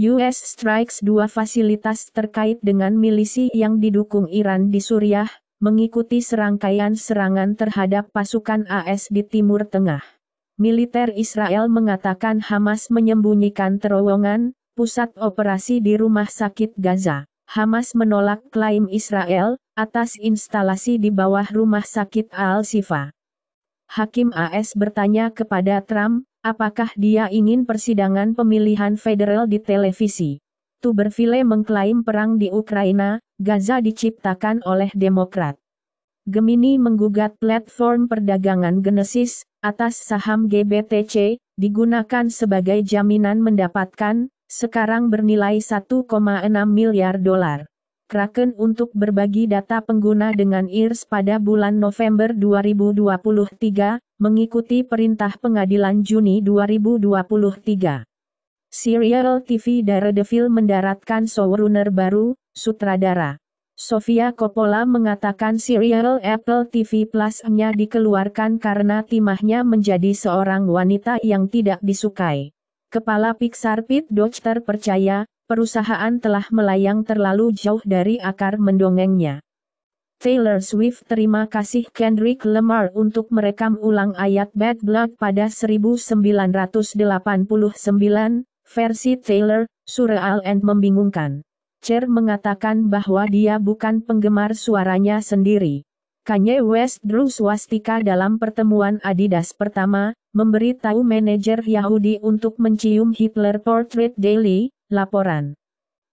US strikes dua fasilitas terkait dengan milisi yang didukung Iran di Suriah, mengikuti serangkaian serangan terhadap pasukan AS di Timur Tengah. Militer Israel mengatakan Hamas menyembunyikan terowongan, pusat operasi di rumah sakit Gaza. Hamas menolak klaim Israel atas instalasi di bawah rumah sakit Al-Shifa. Hakim AS bertanya kepada Trump, apakah dia ingin persidangan pemilihan federal di televisi. Tuberville mengklaim perang di Ukraina, Gaza diciptakan oleh Demokrat. Gemini menggugat platform perdagangan Genesis atas saham GBTC, digunakan sebagai jaminan mendapatkan, sekarang bernilai 1,6 miliar dolar. Kraken untuk berbagi data pengguna dengan IRS pada bulan November 2023, mengikuti perintah pengadilan Juni 2023. Serial TV Daredevil mendaratkan showrunner baru, sutradara. Sofia Coppola mengatakan serial Apple TV Plus-nya dikeluarkan karena timahnya menjadi seorang wanita yang tidak disukai. Kepala Pixar Pete Docter percaya, perusahaan telah melayang terlalu jauh dari akar mendongengnya. Taylor Swift terima kasih Kendrick Lamar untuk merekam ulang ayat Bad Blood pada 1989, versi Taylor, surreal and membingungkan. Cher mengatakan bahwa dia bukan penggemar suaranya sendiri. Kanye West drew swastika dalam pertemuan Adidas pertama, memberitahu manajer Yahudi untuk mencium Hitler Portrait Daily, laporan.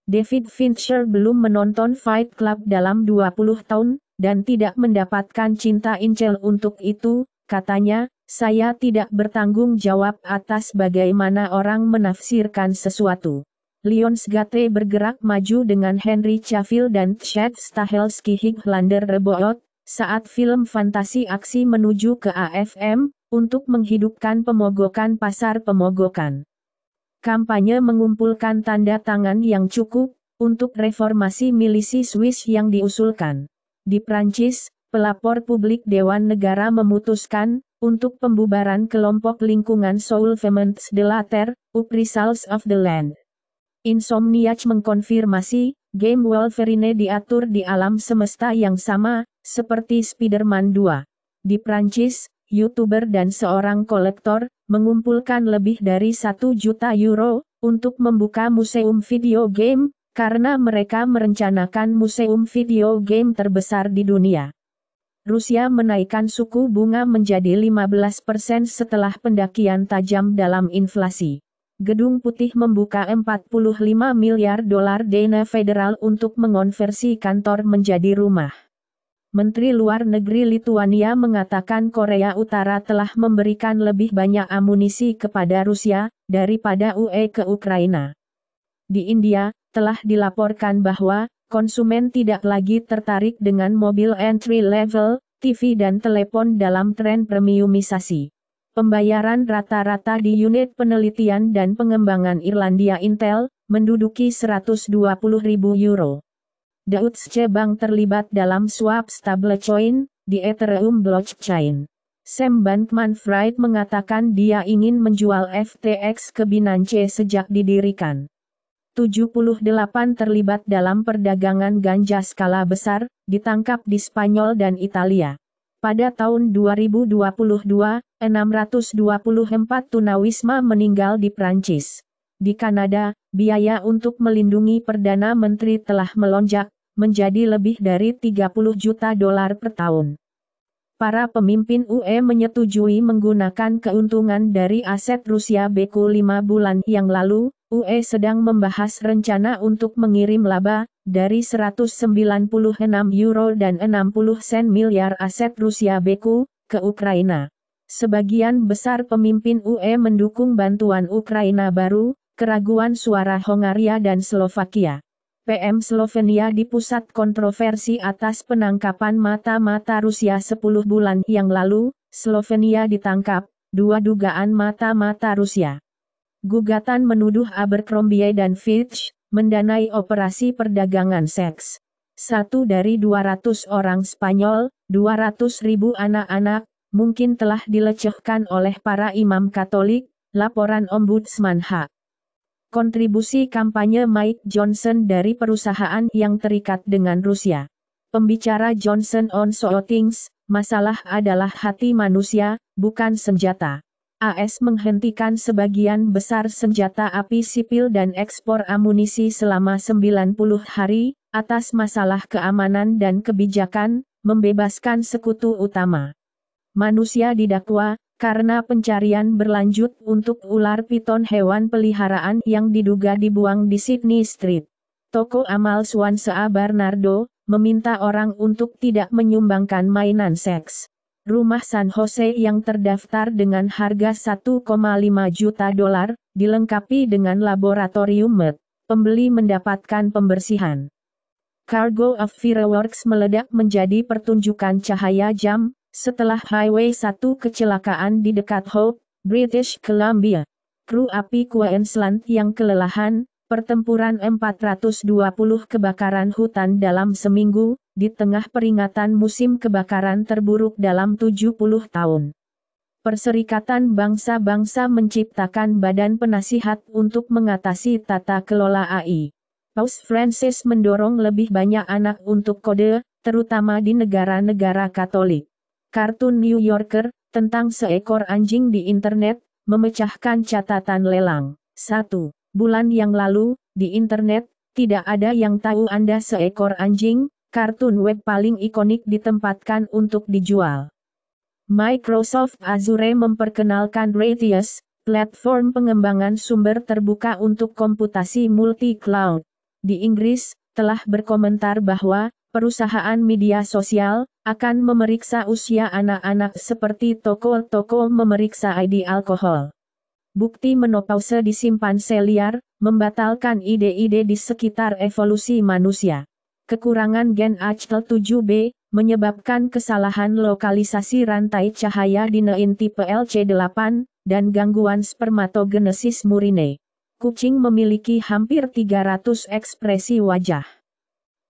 David Fincher belum menonton Fight Club dalam 20 tahun, dan tidak mendapatkan cinta Incel untuk itu, katanya, saya tidak bertanggung jawab atas bagaimana orang menafsirkan sesuatu. Lionsgate bergerak maju dengan Henry Cavill dan Chad Stahelski Highlander reboot, saat film fantasi aksi menuju ke AFM, untuk menghidupkan pemogokan pasar pemogokan. Kampanye mengumpulkan tanda tangan yang cukup, untuk reformasi milisi Swiss yang diusulkan. Di Prancis, pelapor publik Dewan Negara memutuskan, untuk pembubaran kelompok lingkungan Soulfements de la Terre, Uprisals of the Land. Insomniac mengkonfirmasi, game Wolverine diatur di alam semesta yang sama, seperti Spider-Man 2. Di Prancis, YouTuber dan seorang kolektor, mengumpulkan lebih dari 1 juta euro, untuk membuka museum video game, karena mereka merencanakan museum video game terbesar di dunia. Rusia menaikkan suku bunga menjadi 15% setelah pendakian tajam dalam inflasi. Gedung Putih membuka 45 miliar dolar dana federal untuk mengonversi kantor menjadi rumah. Menteri Luar Negeri Lituania mengatakan Korea Utara telah memberikan lebih banyak amunisi kepada Rusia, daripada UE ke Ukraina. Di India, telah dilaporkan bahwa, konsumen tidak lagi tertarik dengan mobil entry-level, TV dan telepon dalam tren premiumisasi. Pembayaran rata-rata di unit penelitian dan pengembangan Irlandia Intel, menduduki 120.000 euro. Deutsche Bank terlibat dalam swap stablecoin, di Ethereum blockchain. Sam Bankman-Fried mengatakan dia ingin menjual FTX ke Binance sejak didirikan. 78 terlibat dalam perdagangan ganja skala besar, ditangkap di Spanyol dan Italia. Pada tahun 2022, 624 tunawisma meninggal di Prancis. Di Kanada, biaya untuk melindungi Perdana Menteri telah melonjak, menjadi lebih dari 30 juta dolar per tahun. Para pemimpin UE menyetujui menggunakan keuntungan dari aset Rusia beku 5 bulan yang lalu. UE sedang membahas rencana untuk mengirim laba, dari 196 euro dan 60 sen miliar aset Rusia beku, ke Ukraina. Sebagian besar pemimpin UE mendukung bantuan Ukraina baru, keraguan suara Hongaria dan Slovakia. PM Slovenia di pusat kontroversi atas penangkapan mata-mata Rusia 10 bulan yang lalu, Slovenia ditangkap, 2 dugaan mata-mata Rusia. Gugatan menuduh Abercrombie dan Fitch, mendanai operasi perdagangan seks. 1 dari 200 orang Spanyol, 200.000 anak-anak, mungkin telah dilecehkan oleh para imam Katolik, laporan Ombudsman HAK. Kontribusi kampanye Mike Johnson dari perusahaan yang terikat dengan Rusia. Pembicara Johnson on Shootings, masalah adalah hati manusia, bukan senjata. AS menghentikan sebagian besar senjata api sipil dan ekspor amunisi selama 90 hari, atas masalah keamanan dan kebijakan, membebaskan sekutu utama. Manusia didakwa, karena pencarian berlanjut untuk ular piton hewan peliharaan yang diduga dibuang di Sydney Street. Toko amal Swansea Bernardo, meminta orang untuk tidak menyumbangkan mainan seks. Rumah San Jose yang terdaftar dengan harga 1,5 juta dolar, dilengkapi dengan laboratorium med. Pembeli mendapatkan pembersihan. Cargo of Fireworks meledak menjadi pertunjukan cahaya jam, setelah Highway 1 kecelakaan di dekat Hope, British Columbia. Kru api Queensland yang kelelahan, pertempuran 420 kebakaran hutan dalam seminggu, di tengah peringatan musim kebakaran terburuk dalam 70 tahun. Perserikatan Bangsa-Bangsa menciptakan badan penasihat untuk mengatasi tata kelola AI. Paus Francis mendorong lebih banyak anak untuk kode, terutama di negara-negara Katolik. Kartun New Yorker, tentang seekor anjing di internet, memecahkan catatan lelang. 1 bulan yang lalu, di internet, tidak ada yang tahu Anda seekor anjing. Kartun web paling ikonik ditempatkan untuk dijual. Microsoft Azure memperkenalkan Raytheus, platform pengembangan sumber terbuka untuk komputasi multi-cloud. Di Inggris, telah berkomentar bahwa, perusahaan media sosial, akan memeriksa usia anak-anak seperti toko-toko memeriksa ID alkohol. Bukti menopause disimpan seliar, membatalkan ide-ide di sekitar evolusi manusia. Kekurangan gen ACL7B, menyebabkan kesalahan lokalisasi rantai cahaya di nein tipe LC8, dan gangguan spermatogenesis murine. Kucing memiliki hampir 300 ekspresi wajah.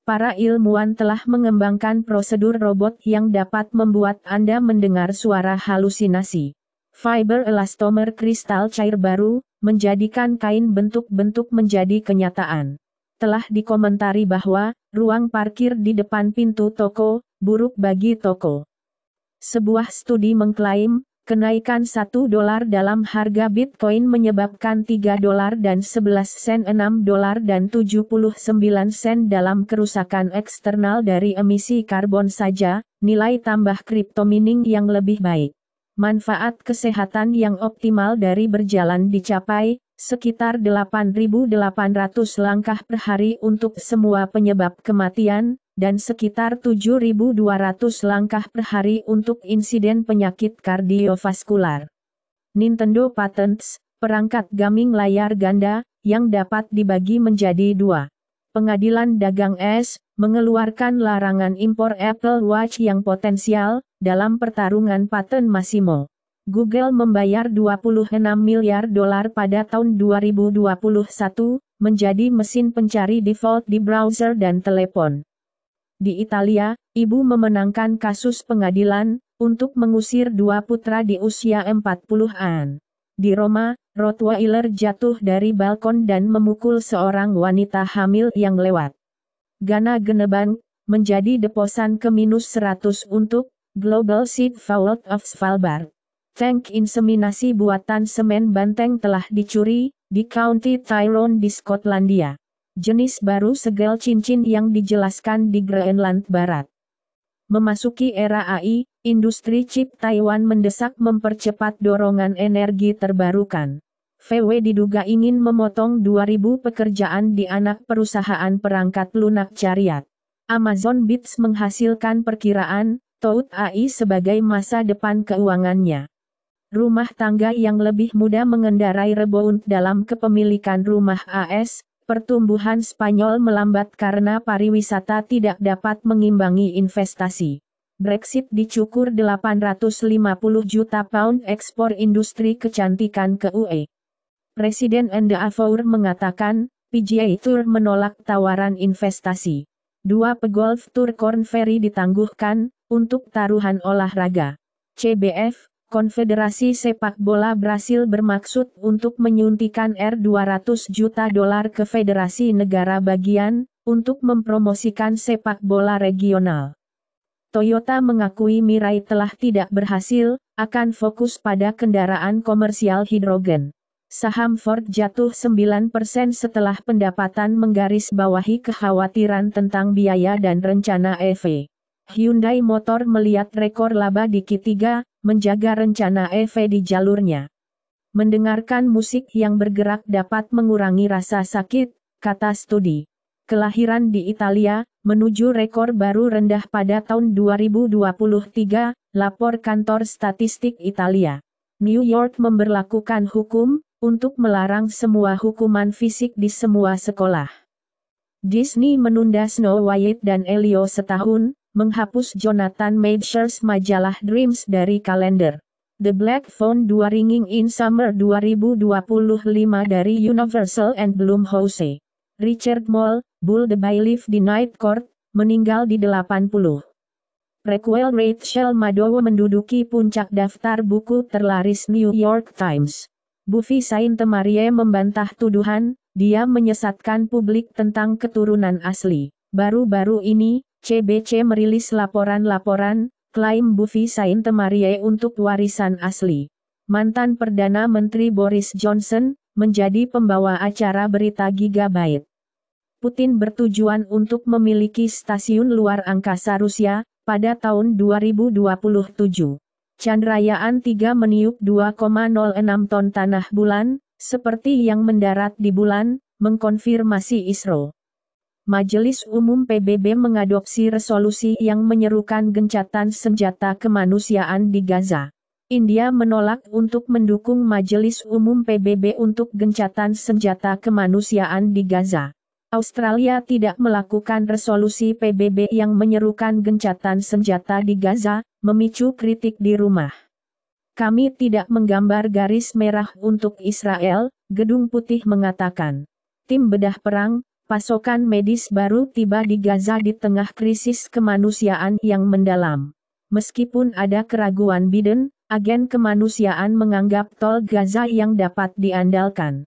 Para ilmuwan telah mengembangkan prosedur robot yang dapat membuat Anda mendengar suara halusinasi. Fiber elastomer kristal cair baru, menjadikan kain bentuk-bentuk menjadi kenyataan. Telah dikomentari bahwa, ruang parkir di depan pintu toko, buruk bagi toko. Sebuah studi mengklaim, kenaikan $1 dalam harga Bitcoin menyebabkan $3 dan 11 sen, $6 dan 79 sen dalam kerusakan eksternal dari emisi karbon saja, nilai tambah kripto mining yang lebih baik. Manfaat kesehatan yang optimal dari berjalan dicapai, sekitar 8.800 langkah per hari untuk semua penyebab kematian, dan sekitar 7.200 langkah per hari untuk insiden penyakit kardiovaskular. Nintendo Patents, perangkat gaming layar ganda, yang dapat dibagi menjadi 2. Pengadilan Dagang AS, mengeluarkan larangan impor Apple Watch yang potensial, dalam pertarungan paten Massimo. Google membayar $26 miliar pada tahun 2021, menjadi mesin pencari default di browser dan telepon. Di Italia, ibu memenangkan kasus pengadilan, untuk mengusir 2 putra di usia 40-an. Di Roma, Rottweiler jatuh dari balkon dan memukul seorang wanita hamil yang lewat. Ghana Genebank, menjadi deposan ke -100 untuk, Global Seed Vault of Svalbard. Tank inseminasi buatan semen banteng telah dicuri, di County Tyrone di Skotlandia. Jenis baru segel cincin yang dijelaskan di Greenland Barat. Memasuki era AI, industri chip Taiwan mendesak mempercepat dorongan energi terbarukan. VW diduga ingin memotong 2.000 pekerjaan di anak perusahaan perangkat lunak Chariot. Amazon Bits menghasilkan perkiraan, Tout AI sebagai masa depan keuangannya. Rumah tangga yang lebih mudah mengendarai rebound dalam kepemilikan rumah AS, pertumbuhan Spanyol melambat karena pariwisata tidak dapat mengimbangi investasi. Brexit dicukur 850 juta pound ekspor industri kecantikan ke UE. Presiden Endeavour mengatakan, PGA Tour menolak tawaran investasi. 2 pegolf Tour Korn Ferry ditangguhkan, untuk taruhan olahraga. CBF, Konfederasi Sepak Bola Brasil bermaksud untuk menyuntikkan $200 juta ke federasi negara bagian, untuk mempromosikan sepak bola regional. Toyota mengakui Mirai telah tidak berhasil, akan fokus pada kendaraan komersial hidrogen. Saham Ford jatuh 9% setelah pendapatan menggarisbawahi kekhawatiran tentang biaya dan rencana EV. Hyundai Motor melihat rekor laba di Q3, menjaga rencana EV di jalurnya. Mendengarkan musik yang bergerak dapat mengurangi rasa sakit, kata studi. Kelahiran di Italia, menuju rekor baru rendah pada tahun 2023, lapor kantor statistik Italia. New York memberlakukan hukum, untuk melarang semua hukuman fisik di semua sekolah. Disney menunda Snow White dan Elio setahun, menghapus Jonathan Majors majalah Dreams dari kalender. The Black Phone 2 Ringing in Summer 2025 dari Universal and Blumhouse. Richard Moll, Bull the Bailiff di Night Court, meninggal di 80. Prequel Rachel Maddow menduduki puncak daftar buku terlaris New York Times. Buffy Sainte-Marie membantah tuduhan, dia menyesatkan publik tentang keturunan asli. Baru-baru ini, CBC merilis laporan-laporan, klaim Buffy Sainte-Marie untuk warisan asli. Mantan Perdana Menteri Boris Johnson, menjadi pembawa acara berita Gigabyte. Putin bertujuan untuk memiliki stasiun luar angkasa Rusia, pada tahun 2027. Chandrayaan-3 meniup 2,06 ton tanah bulan, seperti yang mendarat di bulan, mengkonfirmasi ISRO. Majelis Umum PBB mengadopsi resolusi yang menyerukan gencatan senjata kemanusiaan di Gaza. India menolak untuk mendukung Majelis Umum PBB untuk gencatan senjata kemanusiaan di Gaza. Australia tidak melakukan resolusi PBB yang menyerukan gencatan senjata di Gaza, memicu kritik di rumah. Kami tidak menggambar garis merah untuk Israel, Gedung Putih mengatakan. Tim bedah perang, pasokan medis baru tiba di Gaza di tengah krisis kemanusiaan yang mendalam. Meskipun ada keraguan Biden, agen kemanusiaan menganggap tol Gaza yang dapat diandalkan.